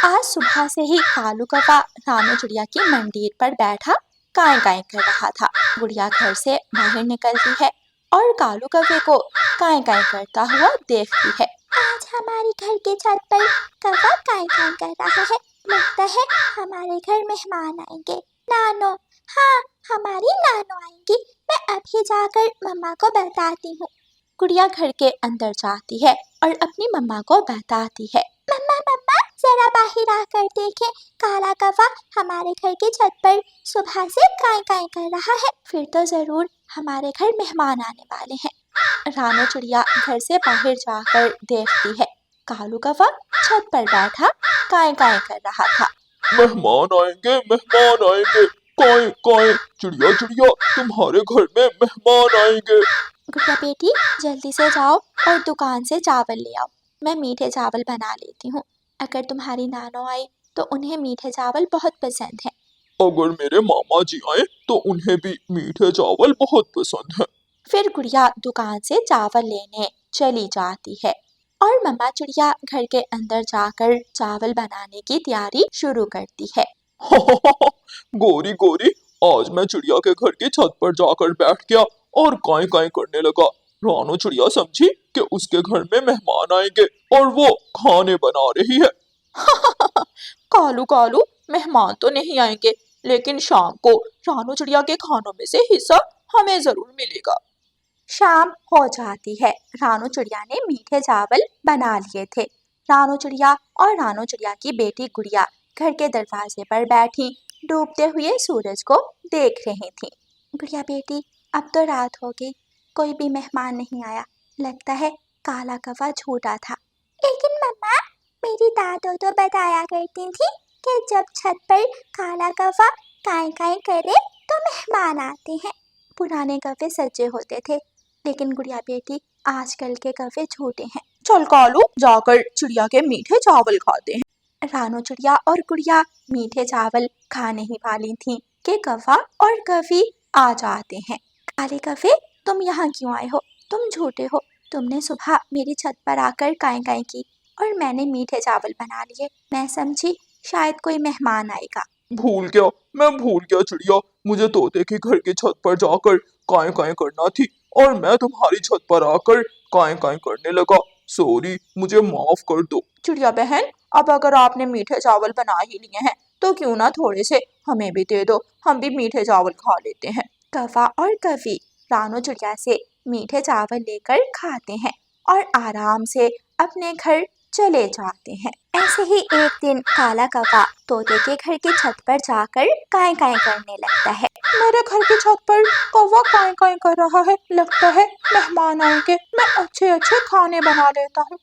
आज सुबह से ही कालू कौवा रानू चिड़िया की मंदिर पर बैठा काएं काएं कर रहा था। गुड़िया घर से बाहर निकलती है और कालू कौवे को काएं काएं करता हुआ देखती है। आज हमारे घर के छत पर कौवा काई काई कर रहा है। लगता है हमारे घर मेहमान आएंगे। नानो, हाँ हमारी नानो आएंगी। मैं अभी जाकर मम्मा को बताती हूँ। गुड़िया घर के अंदर जाती है और अपनी मम्मा को बताती है। मम्मा मम्मा, जरा बाहर आकर देखें, काला कौवा हमारे घर की छत पर सुबह से काई काई कर रहा है। फिर तो जरूर हमारे घर मेहमान आने वाले हैं। रानू चिड़िया घर से बाहर जाकर देखती है कालू कौवा छत पर बैठा काएं काएं कर रहा था। मेहमान आएंगे, काएं काएं, चिड़िया चिड़िया तुम्हारे घर में मेहमान आएंगे। गुड़िया बेटी, जल्दी से जाओ और दुकान से चावल ले आओ। मैं मीठे चावल बना लेती हूँ। अगर तुम्हारी नानो आई तो उन्हें मीठे चावल बहुत पसंद है। अगर मेरे मामा जी आए तो उन्हें भी मीठे चावल बहुत पसंद है। फिर गुड़िया दुकान से चावल लेने चली जाती है और मम्मा चिड़िया घर के अंदर जाकर चावल बनाने की तैयारी शुरू करती है। गोरी गोरी, आज मैं चिड़िया के घर की छत पर जाकर बैठ गया और काएं काएं करने लगा। रानू चिड़िया समझी कि उसके घर में मेहमान आएंगे और वो खाने बना रही है। कालू कालू, मेहमान तो नहीं आएंगे, लेकिन शाम को रानू चिड़िया के खानों में से हिस्सा हमें जरूर मिलेगा। शाम हो जाती है। रानू चिड़िया ने मीठे चावल बना लिए थे। रानू चिड़िया और रानू चिड़िया की बेटी गुड़िया घर के दरवाजे पर बैठी डूबते हुए सूरज को देख रही थी। गुड़िया बेटी, अब तो रात हो गई, कोई भी मेहमान नहीं आया। लगता है काला कौवा झूठा था। लेकिन मम्मा, मेरी दादो तो बताया करती थी कि जब छत पर काला कौवा काई काई करे तो मेहमान आते हैं। पुराने कौवे सच्चे होते थे, लेकिन गुड़िया बेटी आजकल के कौवे झूठे हैं। चल कालू, जाकर चिड़िया के मीठे चावल खाते हैं। रानू चिड़िया और गुड़िया मीठे चावल खाने ही वाली थी कि कौवा और कौवी आ जाते हैं। काले कौवे, तुम यहाँ क्यों आए हो? तुम झूठे हो। तुमने सुबह मेरी छत पर आकर काई काई की और मैंने मीठे चावल बना लिए। मैं समझी शायद कोई मेहमान आएगा। मैं भूल गया चिड़िया, मुझे तोते के घर की छत पर जाकर काएं काएं करना थी और मैं तुम्हारी छत पर आकर काएं काएं करने लगा। सॉरी, मुझे माफ कर दो। चिड़िया बहन, अब अगर आपने मीठे चावल बना ही लिए हैं तो क्यों ना थोड़े से हमें भी दे दो, हम भी मीठे चावल खा लेते हैं। कौवा और कौवी रानू चिड़िया से मीठे चावल लेकर खाते हैं और आराम से अपने घर चले जाते हैं। ऐसे ही एक दिन काला कौवा तोते के घर की छत पर जाकर काएं काएं करने लगता है। मेरे घर की छत पर कौवा काएं काएं कर रहा है, लगता है मेहमान आएंगे। मैं अच्छे अच्छे खाने बना लेता हूँ।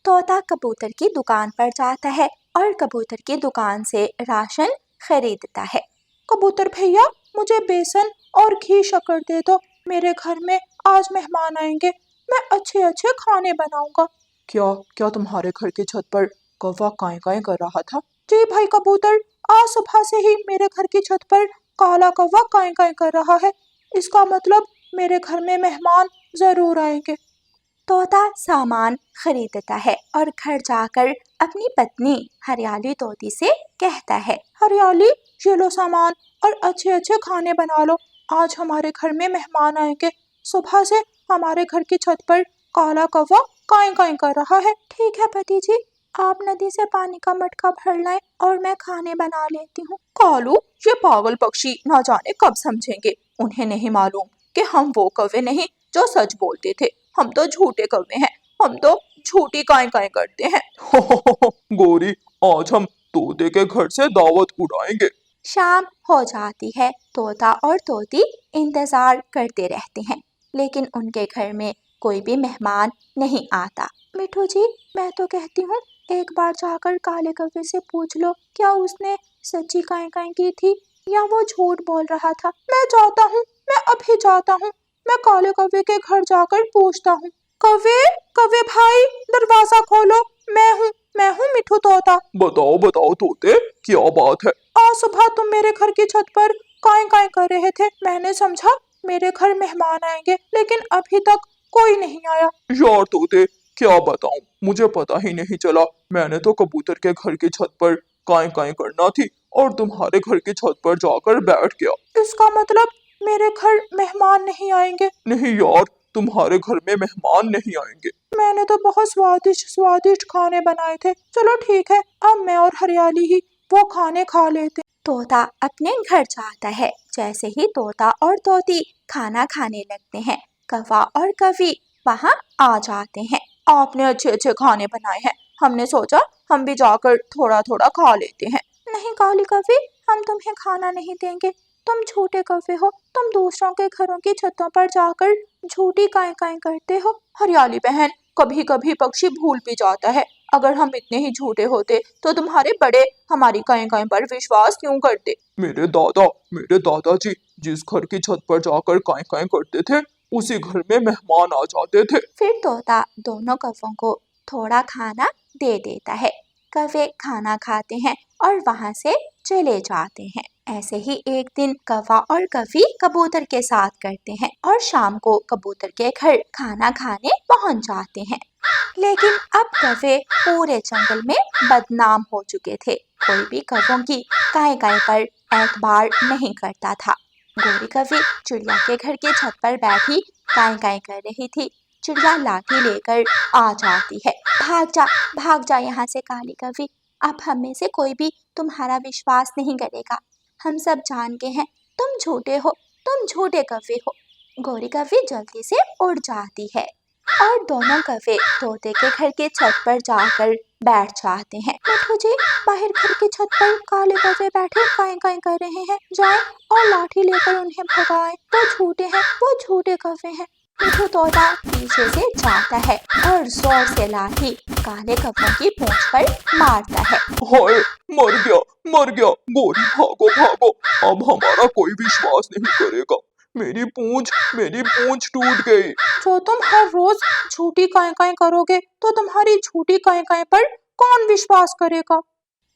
तोता कबूतर की दुकान पर जाता है और कबूतर की दुकान से राशन खरीदता है। कबूतर भैया, मुझे बेसन और घी शक्कर दे दो। मेरे घर में आज मेहमान आएंगे, मैं अच्छे अच्छे खाने बनाऊंगा। क्या क्या तुम्हारे घर की छत पर कौवा काएं काएं कर रहा था? जी भाई कबूतर, आज सुबह से ही मेरे घर की छत पर काला कौवा काएं काएं कर रहा है। इसका मतलब मेरे घर में मेहमान जरूर आएंगे। तोता सामान खरीदता है और घर जाकर अपनी पत्नी हरियाली तोती से कहता है, हरियाली, ये लो सामान और अच्छे अच्छे खाने बना लो। आज हमारे घर में मेहमान आएंगे। सुबह से हमारे घर की छत पर काला कौवा काएं काएं कर रहा है। ठीक है पति जी, आप नदी से पानी का मटका भर लाएं और मैं खाने बना लेती हूँ। कालू, ये पागल पक्षी ना जाने कब समझेंगे। उन्हें नहीं मालूम कि हम वो कौवे नहीं जो सच बोलते थे। हम तो झूठे कौवे हैं, हम तो झूठी काएं काएं करते हैं। गोरी, आज हम तोते के घर से दावत उड़ाएंगे। शाम हो जाती है। तोता और तोती इंतजार करते रहते हैं, लेकिन उनके घर में कोई भी मेहमान नहीं आता। मिठू जी, मैं तो कहती हूँ एक बार जाकर काले कौवे से पूछ लो, क्या उसने सच्ची काएं काएं की थी या वो झूठ बोल रहा था। मैं जाता हूँ, मैं अभी जाता हूँ। मैं काले कौवे के घर जाकर पूछता हूँ। कौवे, कौवे भाई, दरवाजा खोलो, मैं हूँ मिठू तोता। बताओ बताओ तोते, क्या बात है? आज सुबह तुम मेरे घर की छत पर काएं काएं कर रहे थे। मैंने समझा मेरे घर मेहमान आएंगे, लेकिन अभी तक कोई नहीं आया। यार तोते, क्या बताऊं, मुझे पता ही नहीं चला। मैंने तो कबूतर के घर की छत पर काई काई करना थी और तुम्हारे घर की छत पर जाकर बैठ गया। इसका मतलब मेरे घर मेहमान नहीं आएंगे? नहीं यार, तुम्हारे घर में मेहमान नहीं आएंगे। मैंने तो बहुत स्वादिष्ट स्वादिष्ट खाने बनाए थे। चलो ठीक है, अब मैं और हरियाली ही वो खाने खा लेते। तोता अपने घर जाता है। जैसे ही तोता और तोती खाना खाने लगते हैं, कौवा और कवि वहाँ आ जाते हैं। आपने अच्छे अच्छे खाने बनाए हैं, हमने सोचा हम भी जाकर थोड़ा थोड़ा खा लेते हैं। नहीं काली कवि, हम तुम्हें खाना नहीं देंगे। तुम झूठे कौवे हो, तुम दूसरों के घरों की छतों पर जाकर झूठी काई काई करते हो। हरियाली बहन, कभी कभी पक्षी भूल भी जाता है। अगर हम इतने ही झूठे होते तो तुम्हारे बड़े हमारी काई काई पर विश्वास क्यों करते? मेरे दादाजी जिस घर की छत पर जाकर काई काई करते थे, उसी घर में मेहमान आ जाते थे। फिर तोता दोनों कौवों को थोड़ा खाना दे देता है। कौवे खाना खाते हैं और वहाँ से चले जाते हैं। ऐसे ही एक दिन कौवा और कवि कबूतर के साथ करते हैं और शाम को कबूतर के घर खाना खाने पहुँच जाते हैं। लेकिन अब कौवे पूरे जंगल में बदनाम हो चुके थे। कोई भी कौवों की काई काई पर एतबार नहीं करता था। गोरी कवि चिड़िया के घर की छत पर बैठी काई काई कर रही थी। चिड़िया लाठी लेकर आ जाती है। भाग जा यहाँ से काली कवि। अब हम में से कोई भी तुम्हारा विश्वास नहीं करेगा। हम सब जान के हैं तुम झूठे हो, तुम झूठे कौवे हो। गोरी कवि जल्दी से उड़ जाती है और दोनों कौवे तोते के घर की छत पर जाकर बैठ जाते हैं। मिठू जी, बाहर घर की छत पर काले कौवे बैठे काई काई कर रहे हैं, जाएं और लाठी लेकर उन्हें भगाएं। वो झूठे हैं, वो झूठे कौवे हैं। मिठू तोता पीछे से जाता है और जोर से लाठी काले कौवों की पूंछ पर मारता है। हाय, मर गया गोरी, भागो भागो, अब हमारा कोई विश्वास नहीं करेगा। मेरी पूंछ टूट गई। जो तुम हर रोज झूठी काई काई करोगे तो तुम्हारी झूठी काई काई पर कौन विश्वास करेगा?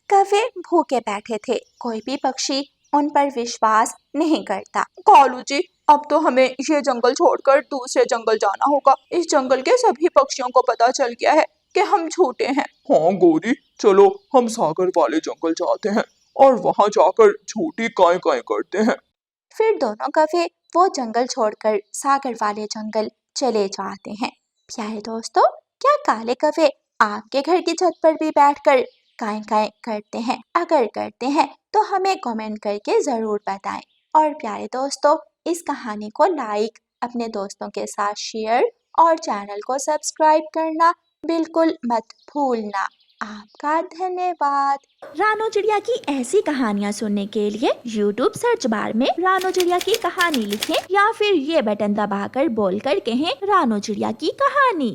कौवे भूखे बैठे थे, कोई भी पक्षी उन पर विश्वास नहीं करता। कालू जी, अब तो हमें ये जंगल छोड़कर दूसरे जंगल जाना होगा। इस जंगल के सभी पक्षियों को पता चल गया है कि हम झूठे हैं। हाँ गोरी, चलो हम सागर वाले जंगल जाते हैं और वहाँ जाकर झूठी काई काई करते हैं। फिर दोनों कौवे वो जंगल छोड़कर सागर वाले जंगल चले जाते हैं। प्यारे दोस्तों, क्या काले कौवे आपके घर की छत पर भी बैठकर काई काई करते हैं? अगर करते हैं तो हमें कमेंट करके ज़रूर बताएं। और प्यारे दोस्तों, इस कहानी को लाइक, अपने दोस्तों के साथ शेयर और चैनल को सब्सक्राइब करना बिल्कुल मत भूलना। आपका धन्यवाद। रानो चिड़िया की ऐसी कहानियाँ सुनने के लिए YouTube सर्च बार में रानो चिड़िया की कहानी लिखें या फिर ये बटन दबाकर बोलकर कहें रानो चिड़िया की कहानी।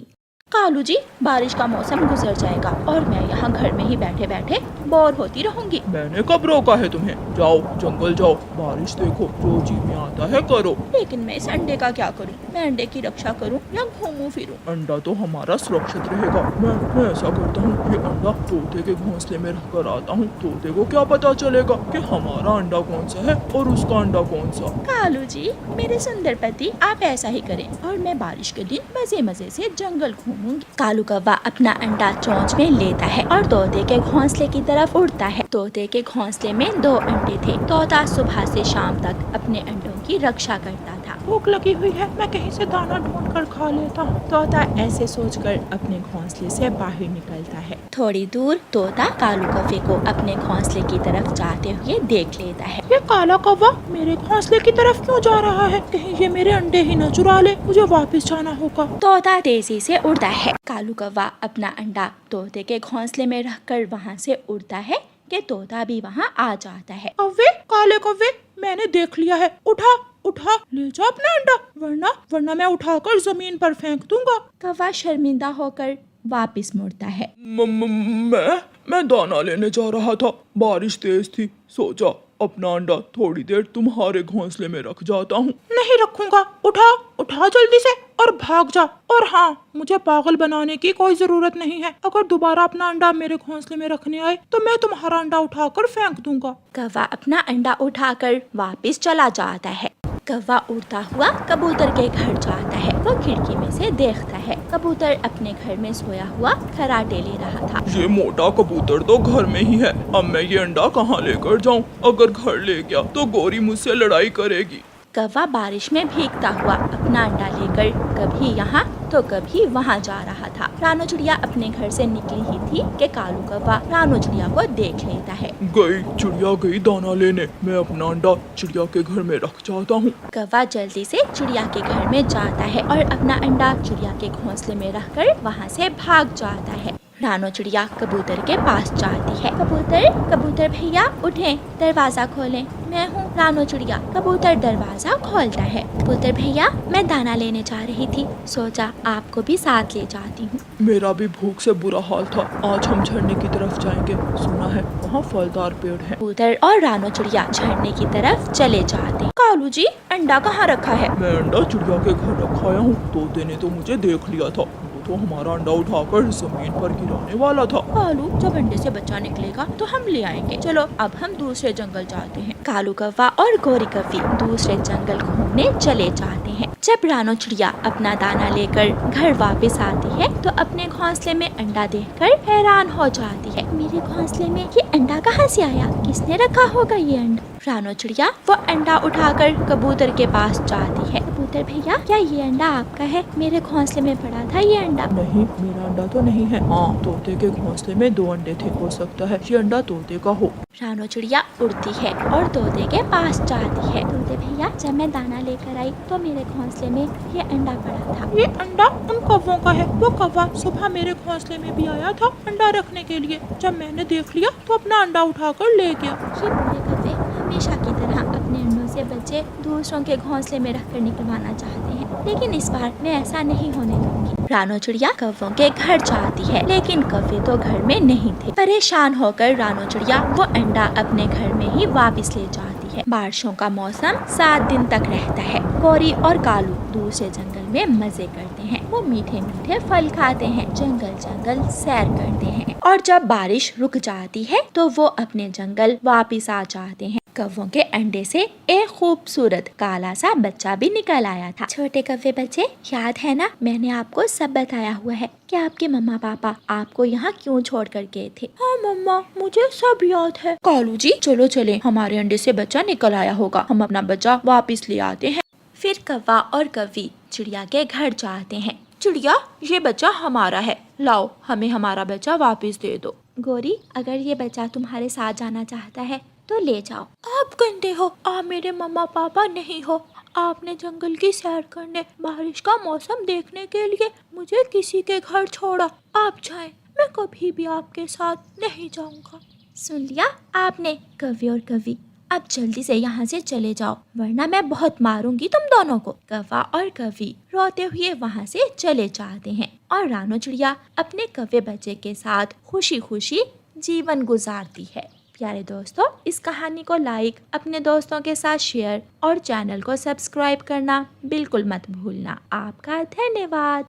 कालू जी, बारिश का मौसम गुजर जाएगा और मैं यहाँ घर में ही बैठे बैठे बोर होती रहूंगी। मैंने कब रोका है तुम्हें? जाओ जंगल जाओ, बारिश देखो, जो जी में आता है करो। लेकिन मैं इस अंडे का क्या करूं? मैं अंडे की रक्षा करूं या घूमूं फिरूं? अंडा तो हमारा सुरक्षित रहेगा। मैं ऐसा करता हूँ, ये अंडा तोते के घोंसले में रख कर आता हूँ। तोते को क्या पता चलेगा कि हमारा अंडा कौन सा है और उसका अंडा कौन सा। कालू जी, मेरे सुंदर पति, आप ऐसा ही करें और मैं बारिश के दिन मजे मजे से जंगल घूमूंगी। कालू कौवा अपना अंडा चोंच में लेता है और तोते के घोंसले की तरफ उड़ता है। तोते के घोंसले में 2 अंडे थे। तोता सुबह से शाम तक अपने अंडों की रक्षा करता था। भूख लगी हुई है, मैं कहीं से दाना ढूंढ कर खा लेता हूँ। तोता ऐसे सोचकर अपने घोंसले से बाहर निकलता है। थोड़ी दूर तोता कालू कौवे को अपने घोंसले की तरफ जाते हुए देख लेता है। ये काला कौवा मेरे घोंसले की तरफ क्यों जा रहा है? कहीं ये मेरे अंडे ही न चुरा ले, मुझे वापस जाना होगा। तोता तेजी से उड़ता है। कालू कौवा अपना अंडा तोते के घोंसले में रखकर वहाँ से उड़ता है कि तोता भी वहाँ आ जाता है। कौवे, काले कौवे, मैंने देख लिया है, उठा ले जा अपना अंडा, वरना मैं उठाकर जमीन पर फेंक दूंगा। कौवा शर्मिंदा होकर वापस मुड़ता है। मैं दाना लेने जा रहा था, बारिश तेज थी, सोचा अपना अंडा थोड़ी देर तुम्हारे घोंसले में रख जाता हूँ। नहीं रखूंगा, उठा जल्दी से और भाग जा। और हाँ, मुझे पागल बनाने की कोई जरूरत नहीं है। अगर दोबारा अपना अंडा मेरे घोंसले में रखने आए तो मैं तुम्हारा अंडा उठाकर फेंक दूंगा। कौवा अपना अंडा उठाकर वापस चला जाता है। कौवा उड़ता हुआ कबूतर के घर जाता है। वो खिड़की में से देखता है कबूतर अपने घर में सोया हुआ खराटे ले रहा था। ये मोटा कबूतर तो घर में ही है, अब मैं ये अंडा कहाँ लेकर जाऊँ? अगर घर ले गया तो गोरी मुझसे लड़ाई करेगी। कौवा बारिश में भीगता हुआ अपना अंडा लेकर कभी यहाँ तो कभी वहाँ जा रहा था। रानो चिड़िया अपने घर से निकली ही थी कि कालू कौवा रानो चिड़िया को देख लेता है। गई चिड़िया गई दाना लेने, मैं अपना अंडा चिड़िया के घर में रख जाता हूँ। कौवा जल्दी से चिड़िया के घर में जाता है और अपना अंडा चिड़िया के घोंसले में रखकर वहाँ से भाग जाता है। रानो चिड़िया कबूतर के पास जाती है। कबूतर भैया उठें, दरवाजा खोलें, मैं हूँ रानो चिड़िया। कबूतर दरवाजा खोलता है। कबूतर भैया मैं दाना लेने जा रही थी, सोचा आपको भी साथ ले जाती हूँ। मेरा भी भूख से बुरा हाल था, आज हम झरने की तरफ जाएंगे, सुना है वहाँ फलदार पेड़ है। कबूतर और रानो चिड़िया झरने की तरफ चले जाते। कालू जी अंडा कहाँ रखा है? मैं अंडा चिड़िया के घर रखाया हूँ, तोते ने तो मुझे देख लिया था, तो हमारा अंडा उठाकर जमीन पर गिराने वाला था। कालू जब अंडे से बच्चा निकलेगा तो हम ले आएंगे, चलो अब हम दूसरे जंगल जाते हैं। कालू कौवा और गोरी कौवी दूसरे जंगल घूमने चले जाते हैं। जब रानो चिड़िया अपना दाना लेकर घर वापस आती है तो अपने घोंसले में अंडा देखकर हैरान हो जाती है। मेरे घोंसले में ये अंडा कहाँ से आया? किसने रखा होगा ये अंडा? रानो चिड़िया वो अंडा उठाकर कबूतर के पास जाती है। कबूतर भैया क्या ये अंडा आपका है? मेरे घोंसले में पड़ा था ये अंडा। नहीं, मेरा अंडा तो नहीं है। हाँ, तोते के घोंसले में 2 अंडे थे, हो सकता है ये अंडा तोते का हो। रानो चिड़िया उड़ती है और तोते के पास जाती है। तोते भैया जब मैं दाना लेकर आई तो मेरे घोंसले में ये अंडा पड़ा था। ये अंडा उन कौवों का है। वो कौवा सुबह मेरे घोंसले में भी आया था अंडा रखने के लिए, जब मैंने देख लिया तो अपना अंडा उठाकर ले गया। ये बुरे कौवे हमेशा की तरह अपने अंडों से बच्चे दूसरों के घोंसले में रखकर निकलवाना चाहते हैं, लेकिन इस बार मैं ऐसा नहीं होने दूंगी। रानो चिड़िया कौवों के घर जाती है, लेकिन कौवे तो घर में नहीं थे। परेशान होकर रानो चिड़िया वो अंडा अपने घर में ही वापस ले जाती है। बारिशों का मौसम 7 दिन तक रहता है। गोरी और कालू दूसरे जंगल में मजे करते हैं। वो मीठे मीठे फल खाते हैं, जंगल सैर करते हैं, और जब बारिश रुक जाती है तो वो अपने जंगल वापस आ जाते हैं। कौवों के अंडे से एक खूबसूरत काला सा बच्चा भी निकल आया था। छोटे कौवे बच्चे, याद है ना, मैंने आपको सब बताया हुआ है कि आपके मम्मा पापा आपको यहाँ क्यों छोड़ कर गए थे। हाँ मम्मा, मुझे सब याद है। कालू जी चलो चले, हमारे अंडे से बच्चा निकल आया होगा, हम अपना बच्चा वापस ले आते हैं। फिर कौवा और कौवी चिड़िया के घर जाते हैं। चिड़िया ये बच्चा हमारा है, लाओ हमें हमारा बच्चा वापस दे दो। गोरी अगर ये बच्चा तुम्हारे साथ जाना चाहता है तो ले जाओ। आप गंदे हो, आप मेरे मम्मा पापा नहीं हो। आपने जंगल की सैर करने, बारिश का मौसम देखने के लिए मुझे किसी के घर छोड़ा। आप जाएं, मैं कभी भी आपके साथ नहीं जाऊंगा। सुन लिया आपने कौवे और कौवी, अब जल्दी से यहाँ से चले जाओ वरना मैं बहुत मारूंगी तुम दोनों को। कौवा और कौवी रोते हुए वहाँ से चले जाते हैं और रानो चिड़िया अपने कौवे बच्चे के साथ खुशी खुशी जीवन गुजारती है। प्यारे दोस्तों, इस कहानी को लाइक, अपने दोस्तों के साथ शेयर और चैनल को सब्सक्राइब करना बिल्कुल मत भूलना। आपका धन्यवाद।